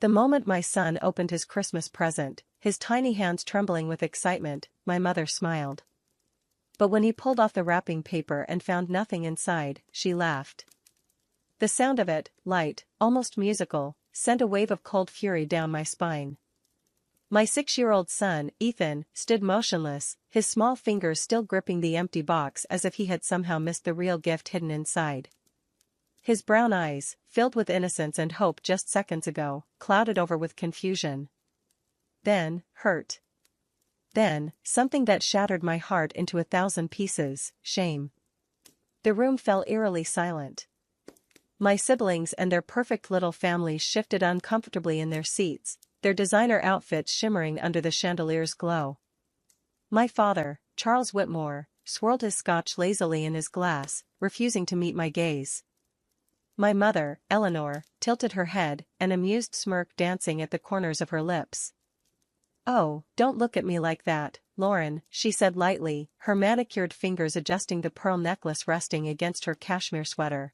The moment my son opened his Christmas present, his tiny hands trembling with excitement, my mother smiled. But when he pulled off the wrapping paper and found nothing inside, she laughed. The sound of it, light, almost musical, sent a wave of cold fury down my spine. My 6-year-old son, Ethan, stood motionless, his small fingers still gripping the empty box as if he had somehow missed the real gift hidden inside. His brown eyes, filled with innocence and hope just seconds ago, clouded over with confusion. Then, hurt. Then, something that shattered my heart into 1,000 pieces, shame. The room fell eerily silent. My siblings and their perfect little families shifted uncomfortably in their seats, their designer outfits shimmering under the chandelier's glow. My father, Charles Whitmore, swirled his scotch lazily in his glass, refusing to meet my gaze. My mother, Eleanor, tilted her head, an amused smirk dancing at the corners of her lips. "Oh, don't look at me like that, Lauren," she said lightly, her manicured fingers adjusting the pearl necklace resting against her cashmere sweater.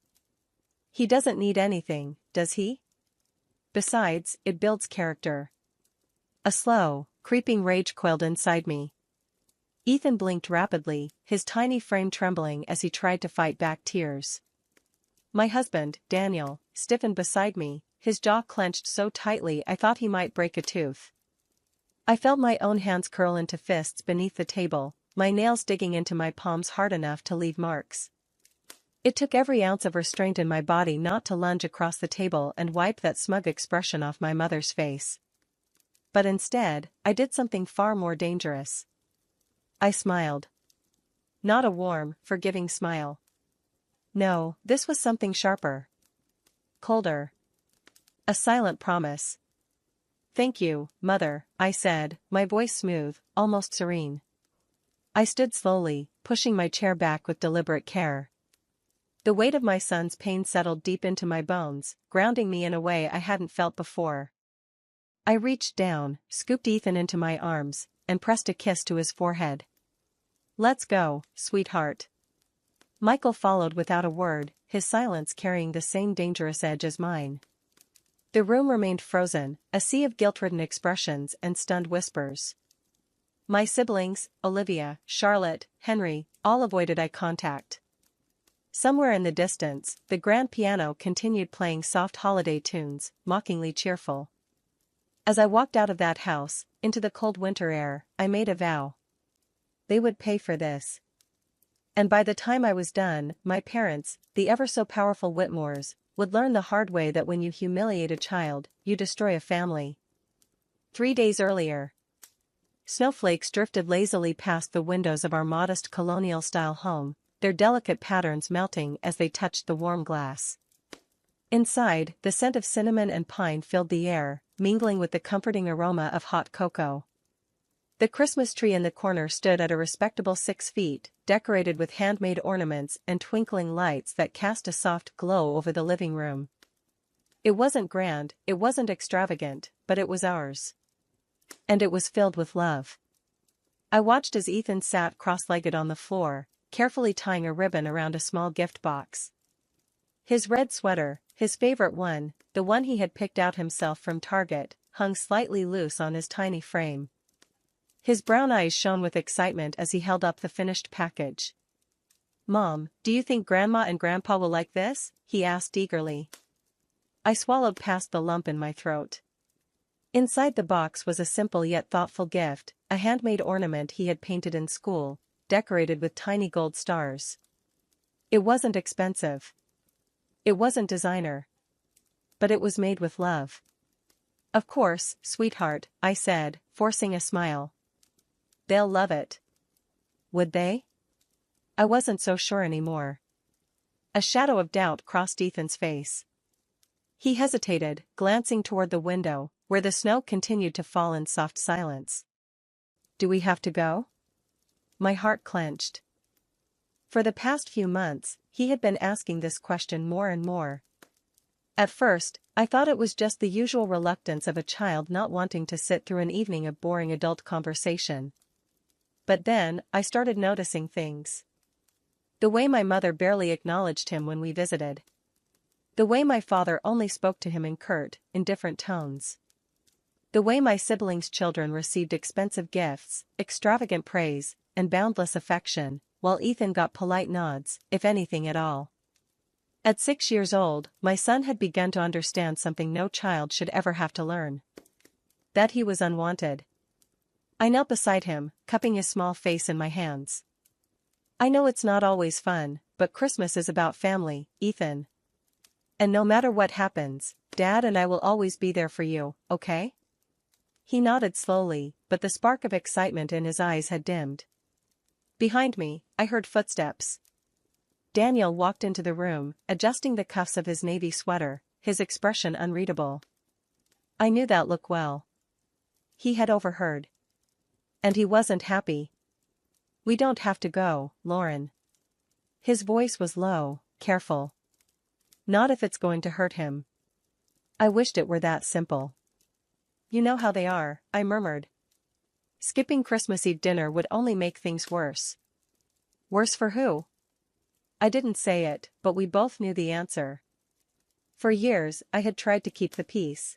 "He doesn't need anything, does he? Besides, it builds character." A slow, creeping rage coiled inside me. Ethan blinked rapidly, his tiny frame trembling as he tried to fight back tears. My husband, Daniel, stiffened beside me, his jaw clenched so tightly I thought he might break a tooth. I felt my own hands curl into fists beneath the table, my nails digging into my palms hard enough to leave marks. It took every ounce of restraint in my body not to lunge across the table and wipe that smug expression off my mother's face. But instead, I did something far more dangerous. I smiled. Not a warm, forgiving smile. No, this was something sharper. Colder. A silent promise. "Thank you, Mother," I said, my voice smooth, almost serene. I stood slowly, pushing my chair back with deliberate care. The weight of my son's pain settled deep into my bones, grounding me in a way I hadn't felt before. I reached down, scooped Ethan into my arms, and pressed a kiss to his forehead. "Let's go, sweetheart." Michael followed without a word, his silence carrying the same dangerous edge as mine. The room remained frozen, a sea of guilt-ridden expressions and stunned whispers. My siblings, Olivia, Charlotte, Henry, all avoided eye contact. Somewhere in the distance, the grand piano continued playing soft holiday tunes, mockingly cheerful. As I walked out of that house, into the cold winter air, I made a vow. They would pay for this. And by the time I was done, my parents, the ever-so-powerful Whitmores, would learn the hard way that when you humiliate a child, you destroy a family. 3 days earlier. Snowflakes drifted lazily past the windows of our modest colonial-style home, their delicate patterns melting as they touched the warm glass. Inside, the scent of cinnamon and pine filled the air, mingling with the comforting aroma of hot cocoa. The Christmas tree in the corner stood at a respectable 6 feet, decorated with handmade ornaments and twinkling lights that cast a soft glow over the living room. It wasn't grand, it wasn't extravagant, but it was ours. And it was filled with love. I watched as Ethan sat cross-legged on the floor, carefully tying a ribbon around a small gift box. His red sweater, his favorite one, the one he had picked out himself from Target, hung slightly loose on his tiny frame. His brown eyes shone with excitement as he held up the finished package. "Mom, do you think Grandma and Grandpa will like this?" he asked eagerly. I swallowed past the lump in my throat. Inside the box was a simple yet thoughtful gift, a handmade ornament he had painted in school, decorated with tiny gold stars. It wasn't expensive. It wasn't designer. But it was made with love. "Of course, sweetheart," I said, forcing a smile. "They'll love it." Would they? I wasn't so sure anymore. A shadow of doubt crossed Ethan's face. He hesitated, glancing toward the window, where the snow continued to fall in soft silence. "Do we have to go?" My heart clenched. For the past few months, he had been asking this question more and more. At first, I thought it was just the usual reluctance of a child not wanting to sit through an evening of boring adult conversation. But then, I started noticing things. The way my mother barely acknowledged him when we visited. The way my father only spoke to him in curt, indifferent tones. The way my siblings' children received expensive gifts, extravagant praise, and boundless affection, while Ethan got polite nods, if anything at all. At 6 years old, my son had begun to understand something no child should ever have to learn. That he was unwanted. I knelt beside him, cupping his small face in my hands. I know it's not always fun, but Christmas is about family, Ethan. And no matter what happens, Dad and I will always be there for you, okay? He nodded slowly, but the spark of excitement in his eyes had dimmed. Behind me, I heard footsteps. Daniel walked into the room, adjusting the cuffs of his navy sweater, his expression unreadable. I knew that look well. He had overheard. And he wasn't happy. We don't have to go, Lauren. His voice was low, careful. Not if it's going to hurt him. I wished it were that simple. You know how they are, I murmured. Skipping Christmas Eve dinner would only make things worse. Worse for who? I didn't say it, but we both knew the answer. For years, I had tried to keep the peace.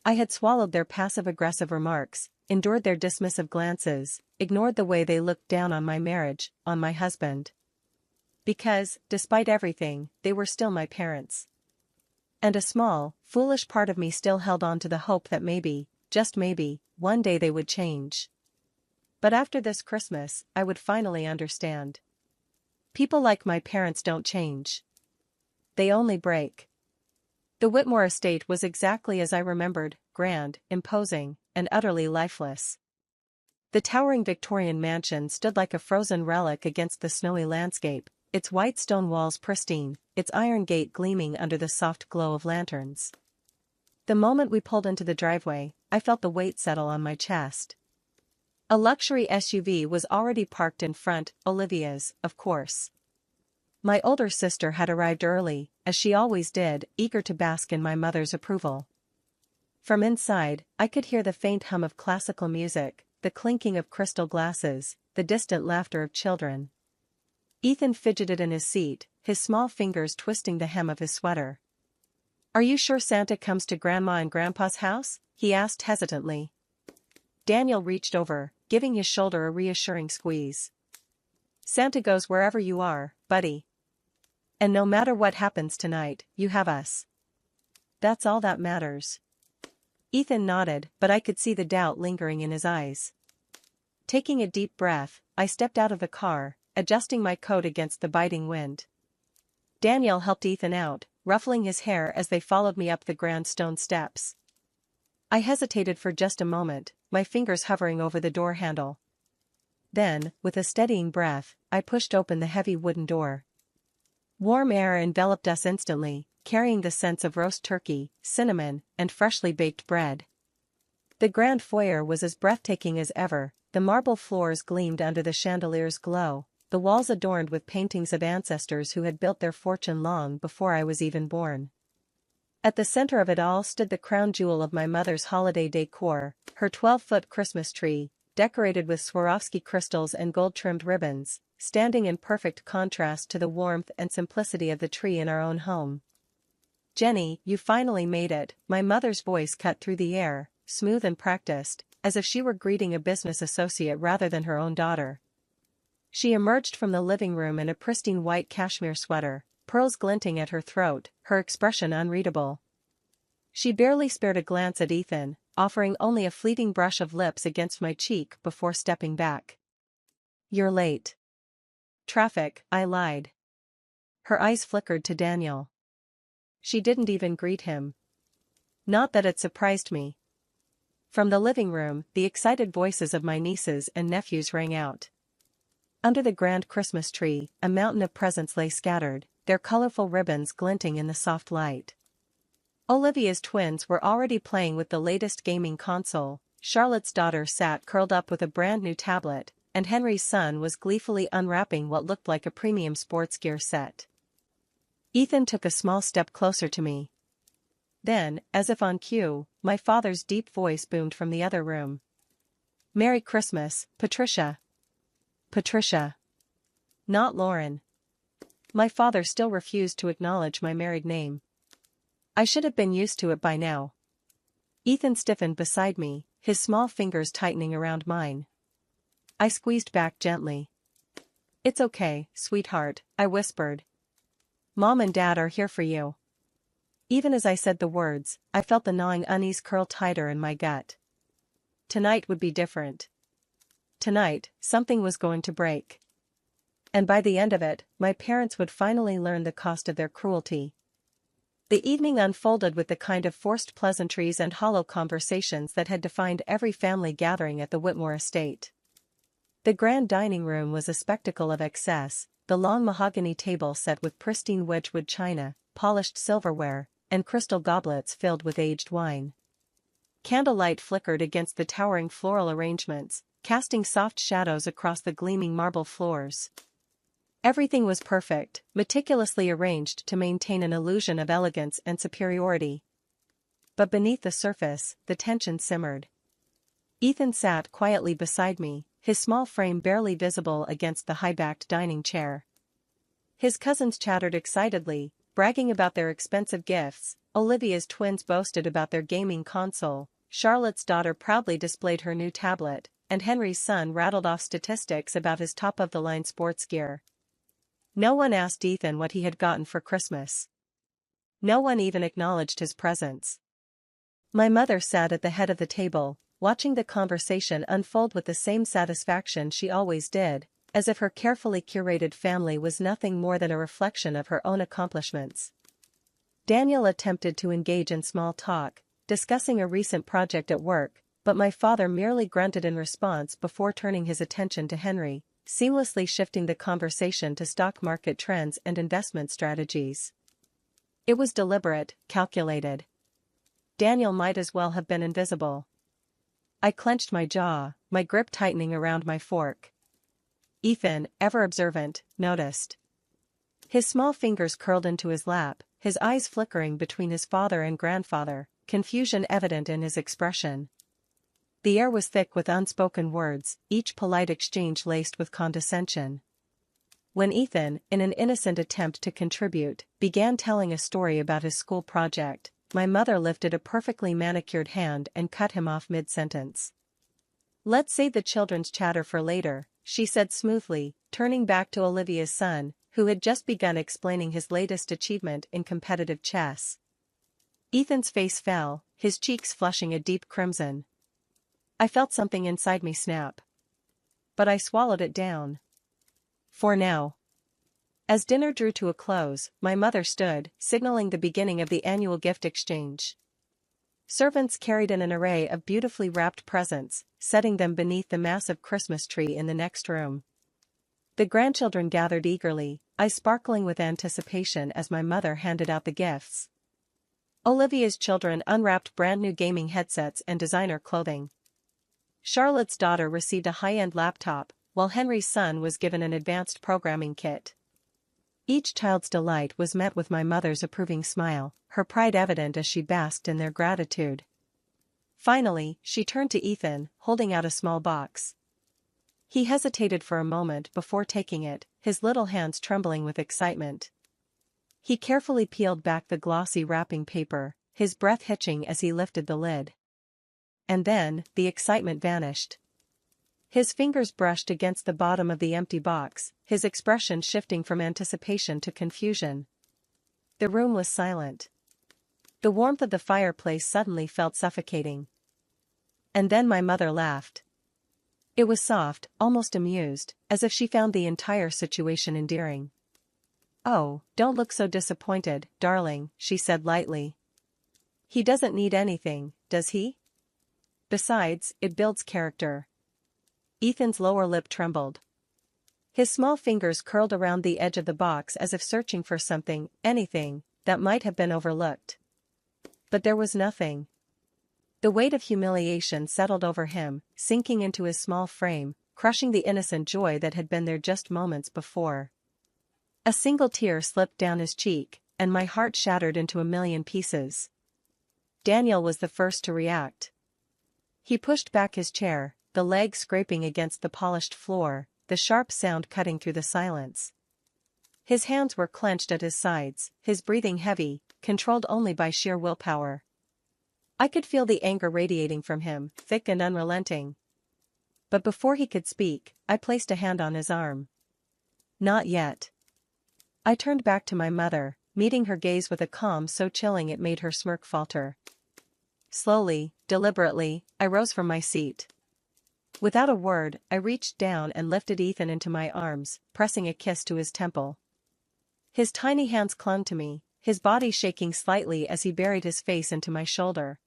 I had swallowed their passive-aggressive remarks, endured their dismissive glances, ignored the way they looked down on my marriage, on my husband. Because, despite everything, they were still my parents. And a small, foolish part of me still held on to the hope that maybe, just maybe, one day they would change. But after this Christmas, I would finally understand. People like my parents don't change. They only break. The Whitmore estate was exactly as I remembered, grand, imposing, and utterly lifeless. The towering Victorian mansion stood like a frozen relic against the snowy landscape, its white stone walls pristine, its iron gate gleaming under the soft glow of lanterns. The moment we pulled into the driveway, I felt the weight settle on my chest. A luxury SUV was already parked in front, Olivia's, of course. My older sister had arrived early, as she always did, eager to bask in my mother's approval. From inside, I could hear the faint hum of classical music, the clinking of crystal glasses, the distant laughter of children. Ethan fidgeted in his seat, his small fingers twisting the hem of his sweater. "Are you sure Santa comes to Grandma and Grandpa's house?" he asked hesitantly. Daniel reached over, giving his shoulder a reassuring squeeze. "Santa goes wherever you are, buddy. And no matter what happens tonight, you have us. That's all that matters." Ethan nodded, but I could see the doubt lingering in his eyes. Taking a deep breath, I stepped out of the car, adjusting my coat against the biting wind. Daniel helped Ethan out, ruffling his hair as they followed me up the grand stone steps. I hesitated for just a moment, my fingers hovering over the door handle. Then, with a steadying breath, I pushed open the heavy wooden door. Warm air enveloped us instantly, carrying the scents of roast turkey, cinnamon, and freshly baked bread. The grand foyer was as breathtaking as ever, the marble floors gleamed under the chandelier's glow, the walls adorned with paintings of ancestors who had built their fortune long before I was even born. At the center of it all stood the crown jewel of my mother's holiday decor, her 12-foot Christmas tree, decorated with Swarovski crystals and gold-trimmed ribbons, standing in perfect contrast to the warmth and simplicity of the tree in our own home. "Jenny, you finally made it," my mother's voice cut through the air, smooth and practiced, as if she were greeting a business associate rather than her own daughter. She emerged from the living room in a pristine white cashmere sweater, pearls glinting at her throat, her expression unreadable. She barely spared a glance at Ethan, offering only a fleeting brush of lips against my cheek before stepping back. "You're late." "Traffic," I lied. Her eyes flickered to Daniel. She didn't even greet him. Not that it surprised me. From the living room, the excited voices of my nieces and nephews rang out. Under the grand Christmas tree, a mountain of presents lay scattered, their colorful ribbons glinting in the soft light. Olivia's twins were already playing with the latest gaming console, Charlotte's daughter sat curled up with a brand new tablet, and Henry's son was gleefully unwrapping what looked like a premium sports gear set. Ethan took a small step closer to me. Then, as if on cue, my father's deep voice boomed from the other room. "Merry Christmas, Patricia." Patricia. Not Lauren. My father still refused to acknowledge my married name. I should have been used to it by now. Ethan stiffened beside me, his small fingers tightening around mine. I squeezed back gently. "It's okay, sweetheart," I whispered. "Mom and Dad are here for you." Even as I said the words, I felt the gnawing unease curl tighter in my gut. Tonight would be different. Tonight, something was going to break. And by the end of it, my parents would finally learn the cost of their cruelty. The evening unfolded with the kind of forced pleasantries and hollow conversations that had defined every family gathering at the Whitmore estate. The grand dining room was a spectacle of excess, the long mahogany table set with pristine Wedgwood china, polished silverware, and crystal goblets filled with aged wine. Candlelight flickered against the towering floral arrangements, casting soft shadows across the gleaming marble floors. Everything was perfect, meticulously arranged to maintain an illusion of elegance and superiority. But beneath the surface, the tension simmered. Ethan sat quietly beside me, his small frame barely visible against the high-backed dining chair. His cousins chattered excitedly, bragging about their expensive gifts. Olivia's twins boasted about their gaming console, Charlotte's daughter proudly displayed her new tablet, and Henry's son rattled off statistics about his top-of-the-line sports gear. No one asked Ethan what he had gotten for Christmas. No one even acknowledged his presence. My mother sat at the head of the table, watching the conversation unfold with the same satisfaction she always did, as if her carefully curated family was nothing more than a reflection of her own accomplishments. Daniel attempted to engage in small talk, discussing a recent project at work, but my father merely grunted in response before turning his attention to Henry, seamlessly shifting the conversation to stock market trends and investment strategies. It was deliberate, calculated. Daniel might as well have been invisible. I clenched my jaw, my grip tightening around my fork. Ethan, ever observant, noticed. His small fingers curled into his lap, his eyes flickering between his father and grandfather, confusion evident in his expression. The air was thick with unspoken words, each polite exchange laced with condescension. When Ethan, in an innocent attempt to contribute, began telling a story about his school project, my mother lifted a perfectly manicured hand and cut him off mid-sentence. "Let's save the children's chatter for later," she said smoothly, turning back to Olivia's son, who had just begun explaining his latest achievement in competitive chess. Ethan's face fell, his cheeks flushing a deep crimson. I felt something inside me snap. But I swallowed it down. For now. As dinner drew to a close, my mother stood, signaling the beginning of the annual gift exchange. Servants carried in an array of beautifully wrapped presents, setting them beneath the massive Christmas tree in the next room. The grandchildren gathered eagerly, eyes sparkling with anticipation as my mother handed out the gifts. Olivia's children unwrapped brand-new gaming headsets and designer clothing. Charlotte's daughter received a high-end laptop, while Henry's son was given an advanced programming kit. Each child's delight was met with my mother's approving smile, her pride evident as she basked in their gratitude. Finally, she turned to Ethan, holding out a small box. He hesitated for a moment before taking it, his little hands trembling with excitement. He carefully peeled back the glossy wrapping paper, his breath hitching as he lifted the lid. And then, the excitement vanished. His fingers brushed against the bottom of the empty box, his expression shifting from anticipation to confusion. The room was silent. The warmth of the fireplace suddenly felt suffocating. And then my mother laughed. It was soft, almost amused, as if she found the entire situation endearing. "Oh, don't look so disappointed, darling," she said lightly. "He doesn't need anything, does he? Besides, it builds character." Ethan's lower lip trembled. His small fingers curled around the edge of the box as if searching for something, anything, that might have been overlooked. But there was nothing. The weight of humiliation settled over him, sinking into his small frame, crushing the innocent joy that had been there just moments before. A single tear slipped down his cheek, and my heart shattered into a million pieces. Daniel was the first to react. He pushed back his chair, the leg scraping against the polished floor, the sharp sound cutting through the silence. His hands were clenched at his sides, his breathing heavy, controlled only by sheer willpower. I could feel the anger radiating from him, thick and unrelenting. But before he could speak, I placed a hand on his arm. Not yet. I turned back to my mother, meeting her gaze with a calm so chilling it made her smirk falter. Slowly, deliberately, I rose from my seat. Without a word, I reached down and lifted Ethan into my arms, pressing a kiss to his temple. His tiny hands clung to me, his body shaking slightly as he buried his face into my shoulder.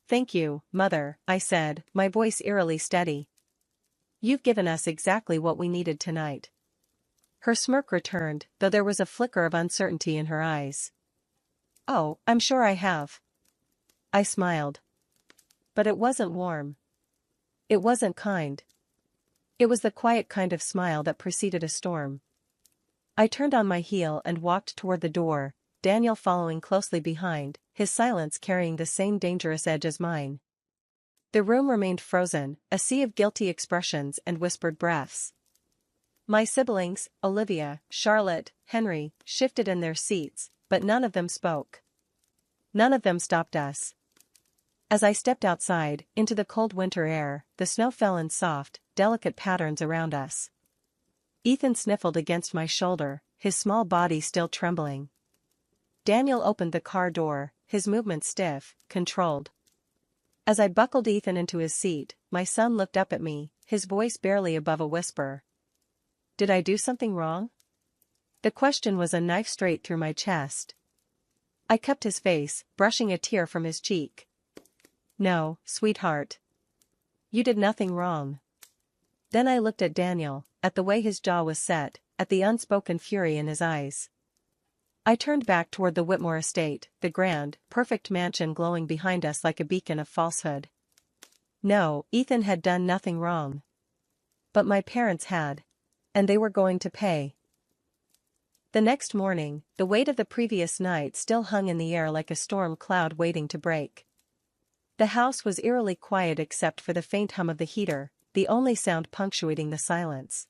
"Thank you, Mother," I said, my voice eerily steady. "You've given us exactly what we needed tonight." Her smirk returned, though there was a flicker of uncertainty in her eyes. "Oh, I'm sure I have." I smiled. But it wasn't warm. It wasn't kind. It was the quiet kind of smile that preceded a storm. I turned on my heel and walked toward the door, Daniel following closely behind, his silence carrying the same dangerous edge as mine. The room remained frozen, a sea of guilty expressions and whispered breaths. My siblings, Olivia, Charlotte, Henry, shifted in their seats, but none of them spoke. None of them stopped us. As I stepped outside, into the cold winter air, the snow fell in soft, delicate patterns around us. Ethan sniffled against my shoulder, his small body still trembling. Daniel opened the car door, his movements stiff, controlled. As I buckled Ethan into his seat, my son looked up at me, his voice barely above a whisper. Did I do something wrong? The question was a knife straight through my chest. I cupped his face, brushing a tear from his cheek. No, sweetheart. You did nothing wrong. Then I looked at Daniel, at the way his jaw was set, at the unspoken fury in his eyes. I turned back toward the Whitmore estate, the grand, perfect mansion glowing behind us like a beacon of falsehood. No, Ethan had done nothing wrong. But my parents had. And they were going to pay. The next morning, the weight of the previous night still hung in the air like a storm cloud waiting to break. The house was eerily quiet except for the faint hum of the heater, the only sound punctuating the silence.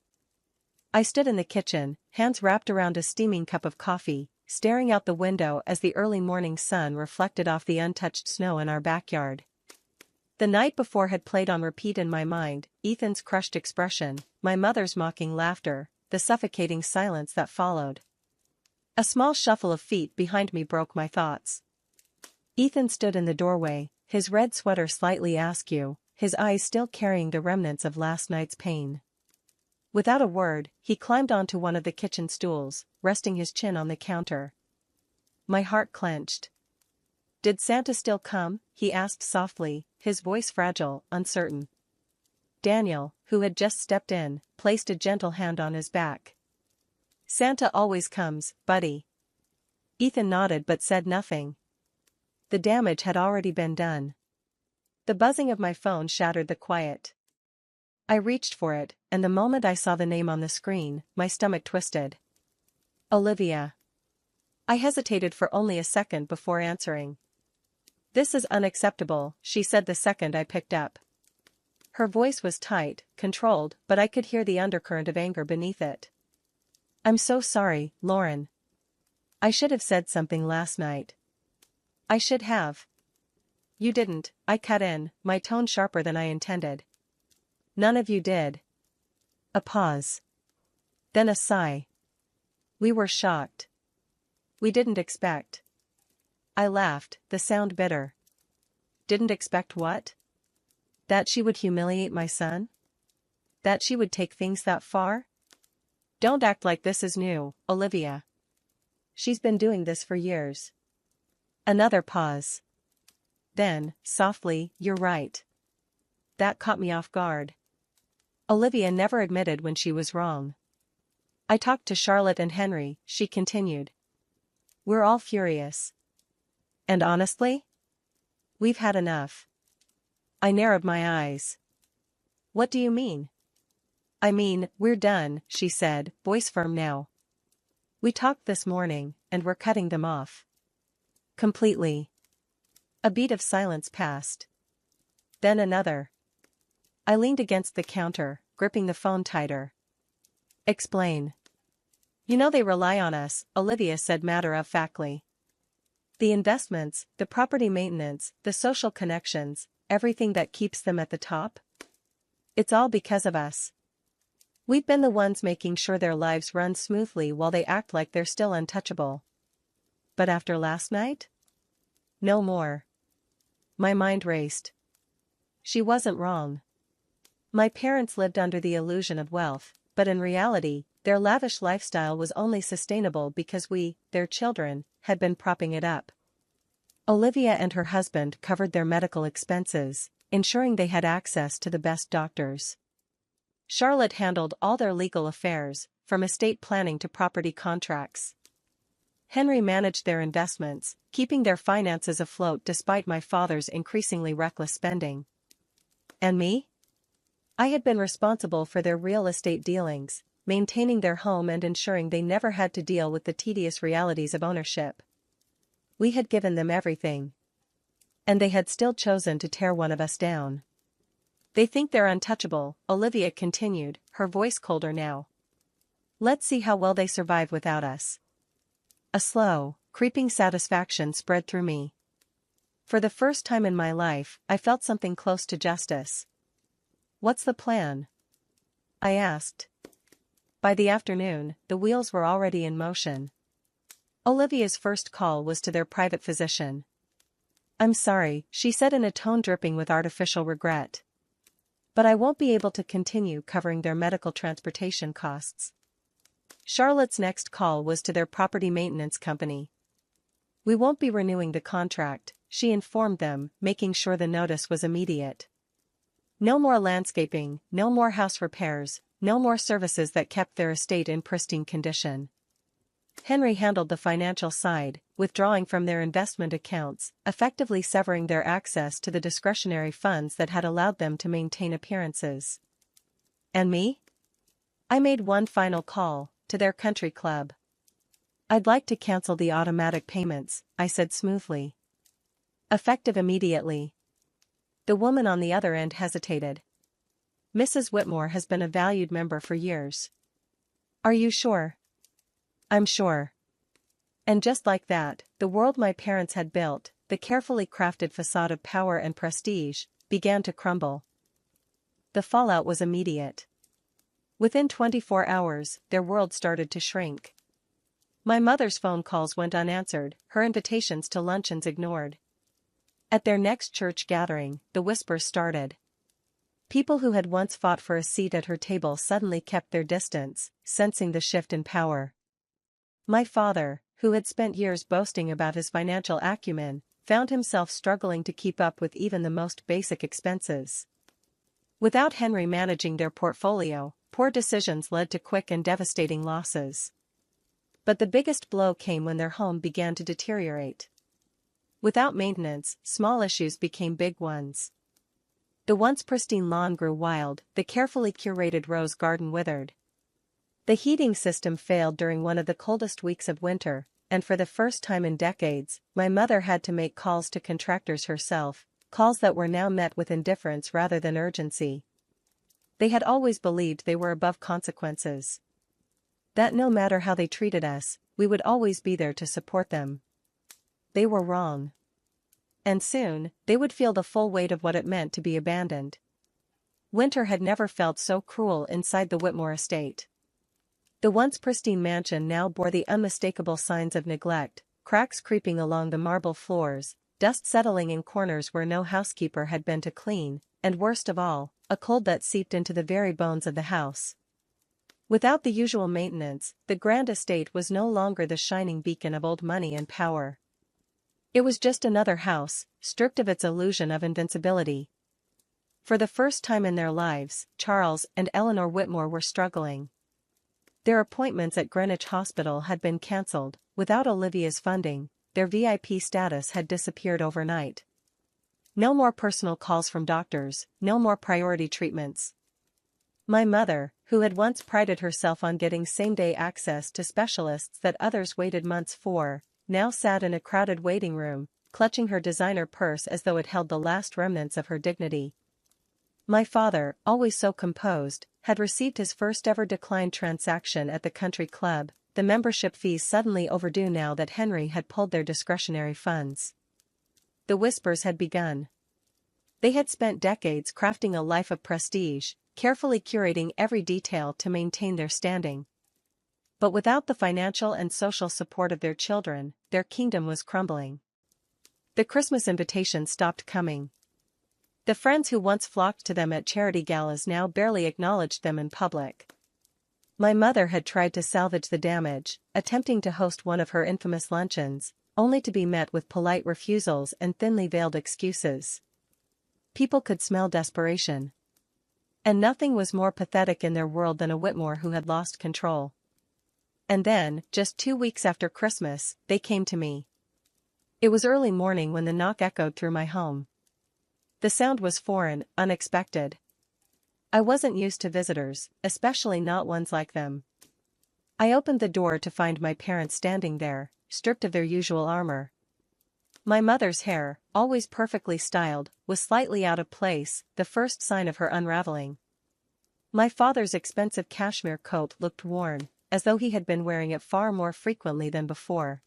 I stood in the kitchen, hands wrapped around a steaming cup of coffee, staring out the window as the early morning sun reflected off the untouched snow in our backyard. The night before had played on repeat in my mind, Ethan's crushed expression, my mother's mocking laughter, the suffocating silence that followed. A small shuffle of feet behind me broke my thoughts. Ethan stood in the doorway, his red sweater slightly askew, his eyes still carrying the remnants of last night's pain. Without a word, he climbed onto one of the kitchen stools, resting his chin on the counter. My heart clenched. Did Santa still come? He asked softly, his voice fragile, uncertain. Daniel, who had just stepped in, placed a gentle hand on his back. Santa always comes, buddy. Ethan nodded but said nothing. The damage had already been done. The buzzing of my phone shattered the quiet. I reached for it, and the moment I saw the name on the screen, my stomach twisted. Olivia. I hesitated for only a second before answering. This is unacceptable, she said the second I picked up. Her voice was tight, controlled, but I could hear the undercurrent of anger beneath it. I'm so sorry, Lauren. I should have said something last night. I should have. You didn't, I cut in, my tone sharper than I intended. None of you did. A pause. Then a sigh. We were shocked. We didn't expect. I laughed, the sound bitter. Didn't expect what? That she would humiliate my son? That she would take things that far? Don't act like this is new, Olivia. She's been doing this for years. Another pause. Then, softly, you're right. That caught me off guard. Olivia never admitted when she was wrong. I talked to Charlotte and Henry, she continued. We're all furious. And honestly? We've had enough. I narrowed my eyes. What do you mean? I mean, we're done, she said, voice firm now. We talked this morning, and we're cutting them off. Completely. A beat of silence passed. Then another. I leaned against the counter, gripping the phone tighter. Explain. You know they rely on us, Olivia said matter-of-factly. The investments, the property maintenance, the social connections, everything that keeps them at the top. It's all because of us. We've been the ones making sure their lives run smoothly while they act like they're still untouchable. But after last night? No more. My mind raced. She wasn't wrong. My parents lived under the illusion of wealth, but in reality, their lavish lifestyle was only sustainable because we, their children, had been propping it up. Olivia and her husband covered their medical expenses, ensuring they had access to the best doctors. Charlotte handled all their legal affairs, from estate planning to property contracts. Henry managed their investments, keeping their finances afloat despite my father's increasingly reckless spending. And me? I had been responsible for their real estate dealings, maintaining their home and ensuring they never had to deal with the tedious realities of ownership. We had given them everything. And they had still chosen to tear one of us down. They think they're untouchable, Olivia continued, her voice colder now. Let's see how well they survive without us. A slow, creeping satisfaction spread through me. For the first time in my life, I felt something close to justice. What's the plan? I asked. By the afternoon, the wheels were already in motion. Olivia's first call was to their private physician. I'm sorry, she said in a tone dripping with artificial regret. But I won't be able to continue covering their medical transportation costs. Charlotte's next call was to their property maintenance company. We won't be renewing the contract, she informed them, making sure the notice was immediate. No more landscaping, no more house repairs, no more services that kept their estate in pristine condition. Henry handled the financial side, withdrawing from their investment accounts, effectively severing their access to the discretionary funds that had allowed them to maintain appearances. And me? I made one final call, to their country club. I'd like to cancel the automatic payments, I said smoothly. Effective immediately. The woman on the other end hesitated. Mrs. Whitmore has been a valued member for years. Are you sure? I'm sure. And just like that, the world my parents had built, the carefully crafted facade of power and prestige, began to crumble. The fallout was immediate. Within 24 hours, their world started to shrink. My mother's phone calls went unanswered, her invitations to luncheons ignored. At their next church gathering, the whispers started. People who had once fought for a seat at her table suddenly kept their distance, sensing the shift in power. My father, who had spent years boasting about his financial acumen, found himself struggling to keep up with even the most basic expenses. Without Henry managing their portfolio, poor decisions led to quick and devastating losses. But the biggest blow came when their home began to deteriorate. Without maintenance, small issues became big ones. The once pristine lawn grew wild, the carefully curated rose garden withered. The heating system failed during one of the coldest weeks of winter, and for the first time in decades, my mother had to make calls to contractors herself, calls that were now met with indifference rather than urgency. They had always believed they were above consequences. That no matter how they treated us, we would always be there to support them. They were wrong. And soon, they would feel the full weight of what it meant to be abandoned. Winter had never felt so cruel inside the Whitmore estate. The once pristine mansion now bore the unmistakable signs of neglect, cracks creeping along the marble floors, dust settling in corners where no housekeeper had been to clean, and worst of all, a cold that seeped into the very bones of the house. Without the usual maintenance, the grand estate was no longer the shining beacon of old money and power. It was just another house, stripped of its illusion of invincibility. For the first time in their lives, Charles and Eleanor Whitmore were struggling. Their appointments at Greenwich Hospital had been cancelled. Without Olivia's funding, their VIP status had disappeared overnight. No more personal calls from doctors, no more priority treatments. My mother, who had once prided herself on getting same-day access to specialists that others waited months for, now sat in a crowded waiting room, clutching her designer purse as though it held the last remnants of her dignity. My father, always so composed, had received his first ever declined transaction at the country club, the membership fees suddenly overdue now that Henry had pulled their discretionary funds. The whispers had begun. They had spent decades crafting a life of prestige, carefully curating every detail to maintain their standing. But without the financial and social support of their children, their kingdom was crumbling. The Christmas invitations stopped coming. The friends who once flocked to them at charity galas now barely acknowledged them in public. My mother had tried to salvage the damage, attempting to host one of her infamous luncheons, only to be met with polite refusals and thinly veiled excuses. People could smell desperation. And nothing was more pathetic in their world than a Whitmore who had lost control. And then, just 2 weeks after Christmas, they came to me. It was early morning when the knock echoed through my home. The sound was foreign, unexpected. I wasn't used to visitors, especially not ones like them. I opened the door to find my parents standing there, stripped of their usual armor. My mother's hair, always perfectly styled, was slightly out of place, the first sign of her unraveling. My father's expensive cashmere coat looked worn, as though he had been wearing it far more frequently than before.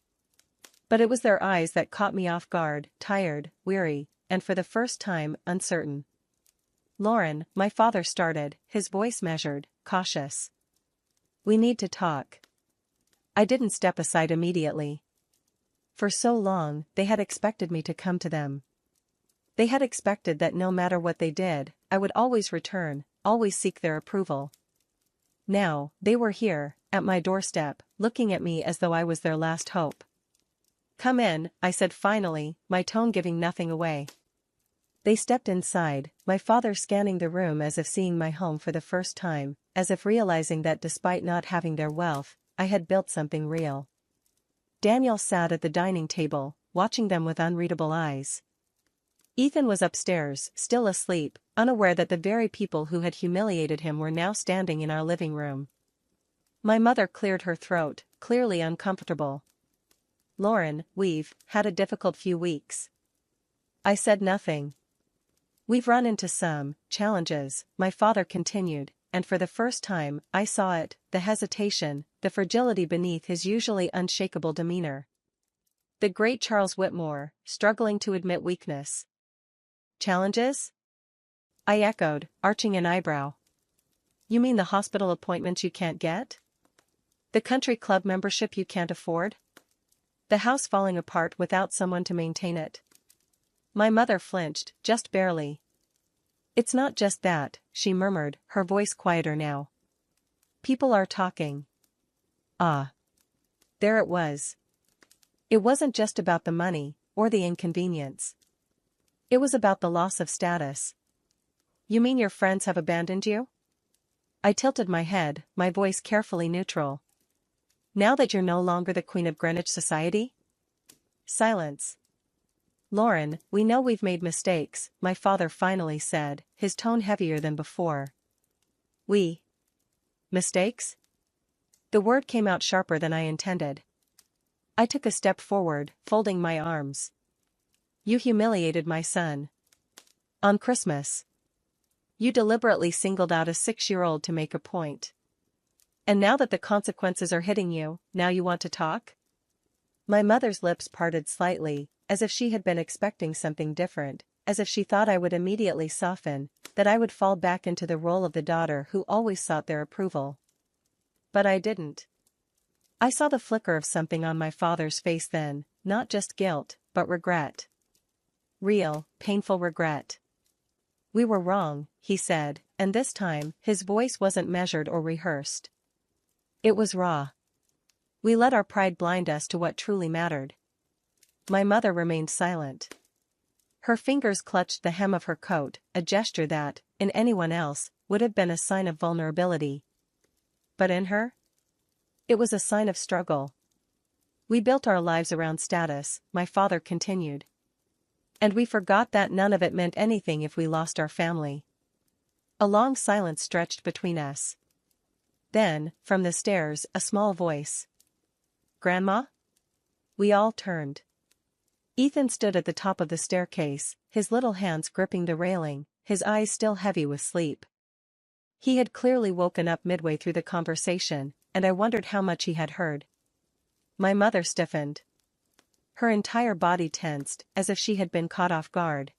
But it was their eyes that caught me off guard, tired, weary, and for the first time, uncertain. "Lauren," my father started, his voice measured, cautious. "We need to talk." I didn't step aside immediately. For so long, they had expected me to come to them. They had expected that no matter what they did, I would always return, always seek their approval. Now, they were here, at my doorstep, looking at me as though I was their last hope. "Come in," I said finally, my tone giving nothing away. They stepped inside, my father scanning the room as if seeing my home for the first time, as if realizing that despite not having their wealth, I had built something real. Daniel sat at the dining table, watching them with unreadable eyes. Ethan was upstairs, still asleep, unaware that the very people who had humiliated him were now standing in our living room. My mother cleared her throat, clearly uncomfortable. "Lauren, we've had a difficult few weeks." I said nothing. "We've run into some challenges," my father continued, and for the first time, I saw it, the hesitation, the fragility beneath his usually unshakable demeanor. The great Charles Whitmore, struggling to admit weakness. "Challenges?" I echoed, arching an eyebrow. "You mean the hospital appointments you can't get? The country club membership you can't afford? The house falling apart without someone to maintain it?" My mother flinched, just barely. "It's not just that," she murmured, her voice quieter now. "People are talking." Ah. There it was. It wasn't just about the money, or the inconvenience. It was about the loss of status. "You mean your friends have abandoned you?" I tilted my head, my voice carefully neutral. "Now that you're no longer the Queen of Greenwich Society?" Silence. "Lauren, we know we've made mistakes," my father finally said, his tone heavier than before. "We? Mistakes?" The word came out sharper than I intended. I took a step forward, folding my arms. "You humiliated my son. On Christmas. You deliberately singled out a 6-year-old to make a point. And now that the consequences are hitting you, now you want to talk?" My mother's lips parted slightly, as if she had been expecting something different, as if she thought I would immediately soften, that I would fall back into the role of the daughter who always sought their approval. But I didn't. I saw the flicker of something on my father's face then, not just guilt, but regret. Real, painful regret. "We were wrong," he said, and this time, his voice wasn't measured or rehearsed. It was raw. "We let our pride blind us to what truly mattered." My mother remained silent. Her fingers clutched the hem of her coat, a gesture that, in anyone else, would have been a sign of vulnerability. But in her? It was a sign of struggle. "We built our lives around status," my father continued. "And we forgot that none of it meant anything if we lost our family." A long silence stretched between us. Then, from the stairs, a small voice. "Grandma?" We all turned. Ethan stood at the top of the staircase, his little hands gripping the railing, his eyes still heavy with sleep. He had clearly woken up midway through the conversation, and I wondered how much he had heard. My mother stiffened. Her entire body tensed, as if she had been caught off guard.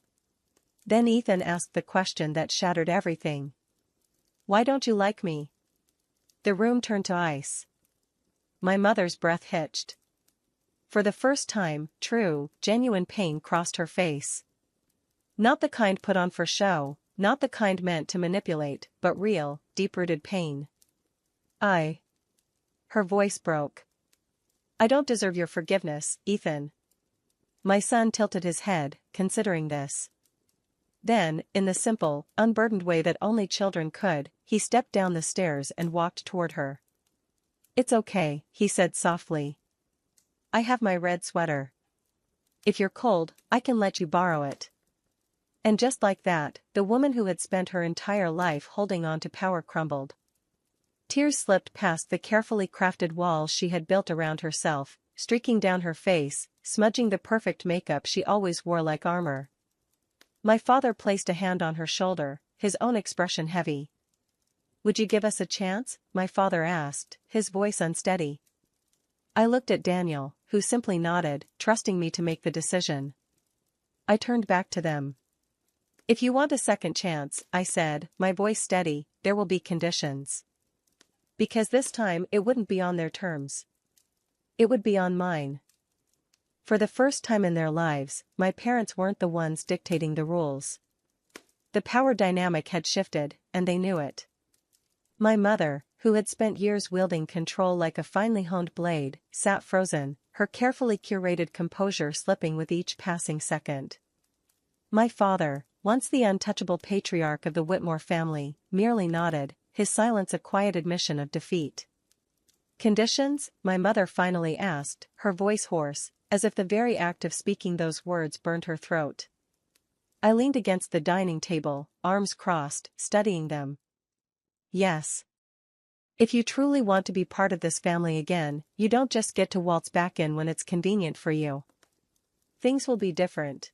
Then Ethan asked the question that shattered everything. "Why don't you like me?" The room turned to ice. My mother's breath hitched. For the first time, true, genuine pain crossed her face. Not the kind put on for show, not the kind meant to manipulate, but real, deep-rooted pain. Her voice broke. "I don't deserve your forgiveness, Ethan." My son tilted his head, considering this. Then, in the simple, unburdened way that only children could, he stepped down the stairs and walked toward her. "It's okay," he said softly. "I have my red sweater. If you're cold, I can let you borrow it." And just like that, the woman who had spent her entire life holding on to power crumbled. Tears slipped past the carefully crafted walls she had built around herself, streaking down her face, smudging the perfect makeup she always wore like armor. My father placed a hand on her shoulder, his own expression heavy. "Would you give us a chance?" my father asked, his voice unsteady. I looked at Daniel, who simply nodded, trusting me to make the decision. I turned back to them. "If you want a second chance," I said, my voice steady, "there will be conditions. Because this time it wouldn't be on their terms. It would be on mine." For the first time in their lives, my parents weren't the ones dictating the rules. The power dynamic had shifted, and they knew it. My mother, who had spent years wielding control like a finely honed blade, sat frozen, her carefully curated composure slipping with each passing second. My father, once the untouchable patriarch of the Whitmore family, merely nodded, his silence a quiet admission of defeat. "Conditions?" my mother finally asked, her voice hoarse, as if the very act of speaking those words burned her throat. I leaned against the dining table, arms crossed, studying them. "Yes. If you truly want to be part of this family again, you don't just get to waltz back in when it's convenient for you. Things will be different."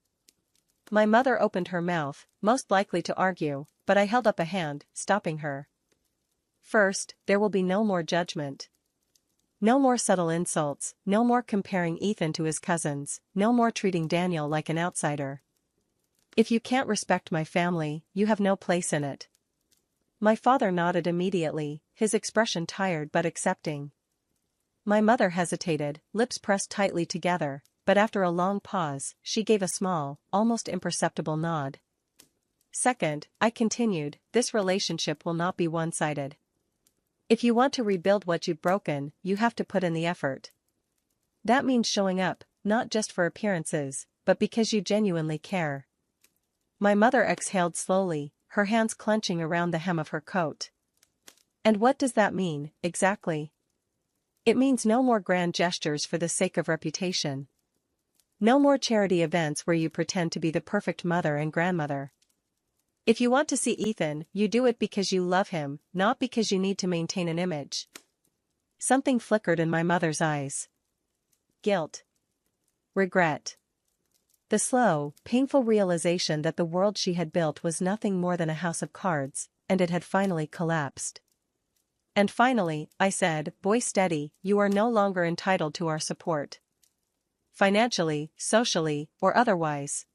My mother opened her mouth, most likely to argue, but I held up a hand, stopping her. "First, there will be no more judgment. No more subtle insults, no more comparing Ethan to his cousins, no more treating Daniel like an outsider. If you can't respect my family, you have no place in it." My father nodded immediately, his expression tired but accepting. My mother hesitated, lips pressed tightly together, but after a long pause, she gave a small, almost imperceptible nod. "Second," I continued, "this relationship will not be one-sided. If you want to rebuild what you've broken, you have to put in the effort. That means showing up, not just for appearances, but because you genuinely care." My mother exhaled slowly, her hands clenching around the hem of her coat. "And what does that mean, exactly?" "It means no more grand gestures for the sake of reputation. No more charity events where you pretend to be the perfect mother and grandmother. If you want to see Ethan, you do it because you love him, not because you need to maintain an image." Something flickered in my mother's eyes. Guilt. Regret. The slow, painful realization that the world she had built was nothing more than a house of cards, and it had finally collapsed. "And finally," I said, voice steady, "you are no longer entitled to our support. Financially, socially, or otherwise.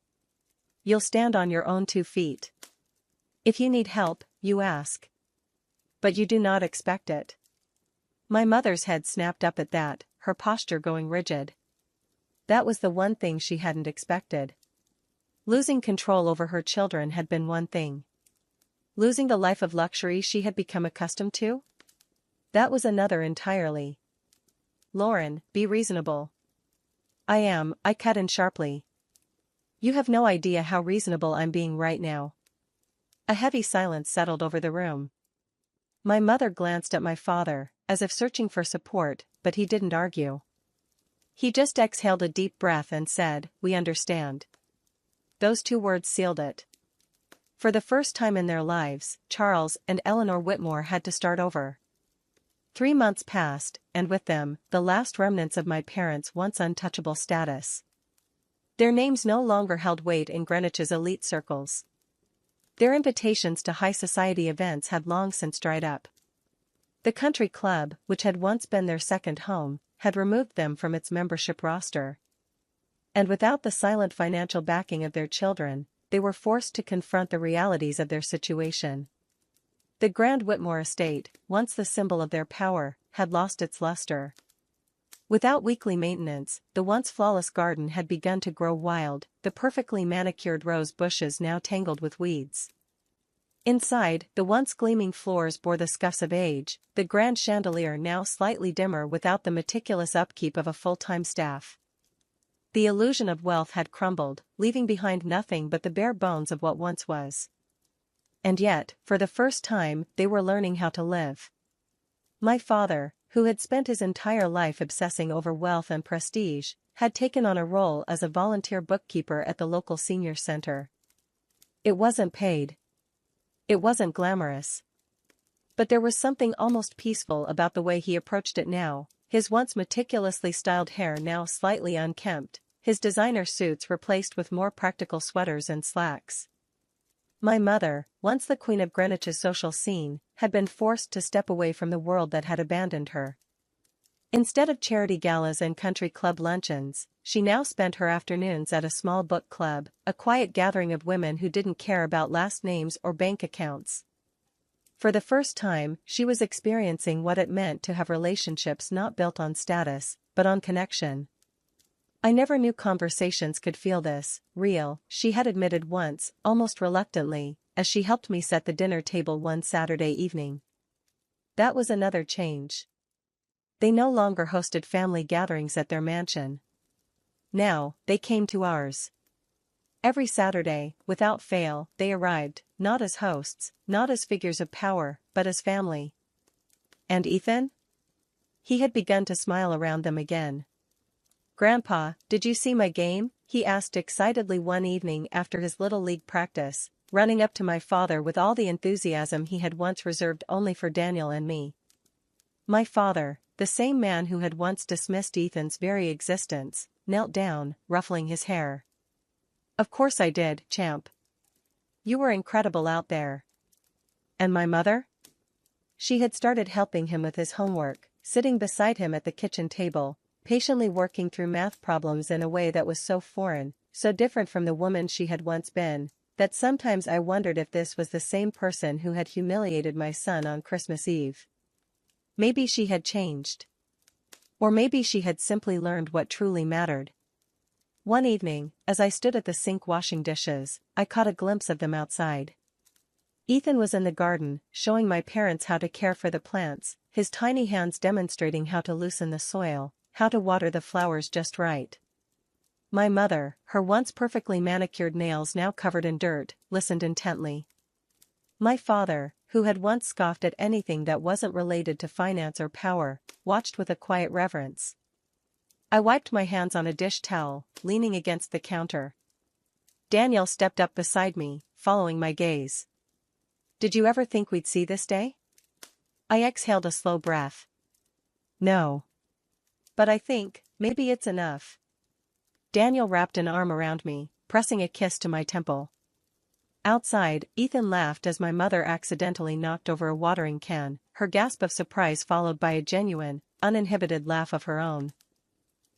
You'll stand on your own 2 feet. If you need help, you ask. But you do not expect it." My mother's head snapped up at that, her posture going rigid. That was the one thing she hadn't expected. Losing control over her children had been one thing. Losing the life of luxury she had become accustomed to? That was another entirely. "Lauren, be reasonable." "I am," I cut in sharply. "You have no idea how reasonable I'm being right now." A heavy silence settled over the room. My mother glanced at my father, as if searching for support, but he didn't argue. He just exhaled a deep breath and said, "We understand." Those 2 words sealed it. For the first time in their lives, Charles and Eleanor Whitmore had to start over. 3 months passed, and with them, the last remnants of my parents' once untouchable status. Their names no longer held weight in Greenwich's elite circles. Their invitations to high society events had long since dried up. The country club, which had once been their second home, had removed them from its membership roster. And without the silent financial backing of their children, they were forced to confront the realities of their situation. The Grand Whitmore estate, once the symbol of their power, had lost its luster. Without weekly maintenance, the once flawless garden had begun to grow wild, the perfectly manicured rose bushes now tangled with weeds. Inside, the once gleaming floors bore the scuffs of age, the grand chandelier now slightly dimmer without the meticulous upkeep of a full-time staff. The illusion of wealth had crumbled, leaving behind nothing but the bare bones of what once was. And yet, for the first time, they were learning how to live. My father, who had spent his entire life obsessing over wealth and prestige, had taken on a role as a volunteer bookkeeper at the local senior center. It wasn't paid. It wasn't glamorous. But there was something almost peaceful about the way he approached it now, his once meticulously styled hair now slightly unkempt, his designer suits replaced with more practical sweaters and slacks. My mother, once the queen of Greenwich's social scene, had been forced to step away from the world that had abandoned her. Instead of charity galas and country club luncheons, she now spent her afternoons at a small book club, a quiet gathering of women who didn't care about last names or bank accounts. For the first time, she was experiencing what it meant to have relationships not built on status, but on connection. I never knew conversations could feel this real, she had admitted once, almost reluctantly, as she helped me set the dinner table one Saturday evening. That was another change. They no longer hosted family gatherings at their mansion. Now, they came to ours. Every Saturday, without fail, they arrived, not as hosts, not as figures of power, but as family. And Ethan? He had begun to smile around them again. "Grandpa, did you see my game?" he asked excitedly one evening after his Little League practice, running up to my father with all the enthusiasm he had once reserved only for Daniel and me. My father, the same man who had once dismissed Ethan's very existence, knelt down, ruffling his hair. "Of course I did, champ. You were incredible out there." And my mother? She had started helping him with his homework, sitting beside him at the kitchen table, patiently working through math problems in a way that was so foreign, so different from the woman she had once been, that sometimes I wondered if this was the same person who had humiliated my son on Christmas Eve. Maybe she had changed. Or maybe she had simply learned what truly mattered. One evening, as I stood at the sink washing dishes, I caught a glimpse of them outside. Ethan was in the garden, showing my parents how to care for the plants, his tiny hands demonstrating how to loosen the soil, how to water the flowers just right. My mother, her once perfectly manicured nails now covered in dirt, listened intently. My father, who had once scoffed at anything that wasn't related to finance or power, watched with a quiet reverence. I wiped my hands on a dish towel, leaning against the counter. Daniel stepped up beside me, following my gaze. "Did you ever think we'd see this day?" I exhaled a slow breath. "No. But I think, maybe it's enough." Daniel wrapped an arm around me, pressing a kiss to my temple. Outside, Ethan laughed as my mother accidentally knocked over a watering can, her gasp of surprise followed by a genuine, uninhibited laugh of her own.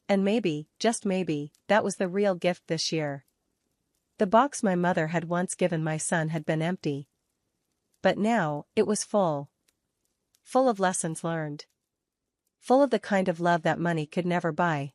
And maybe, just maybe, that was the real gift this year. The box my mother had once given my son had been empty. But now, it was full. Full of lessons learned. Full of the kind of love that money could never buy.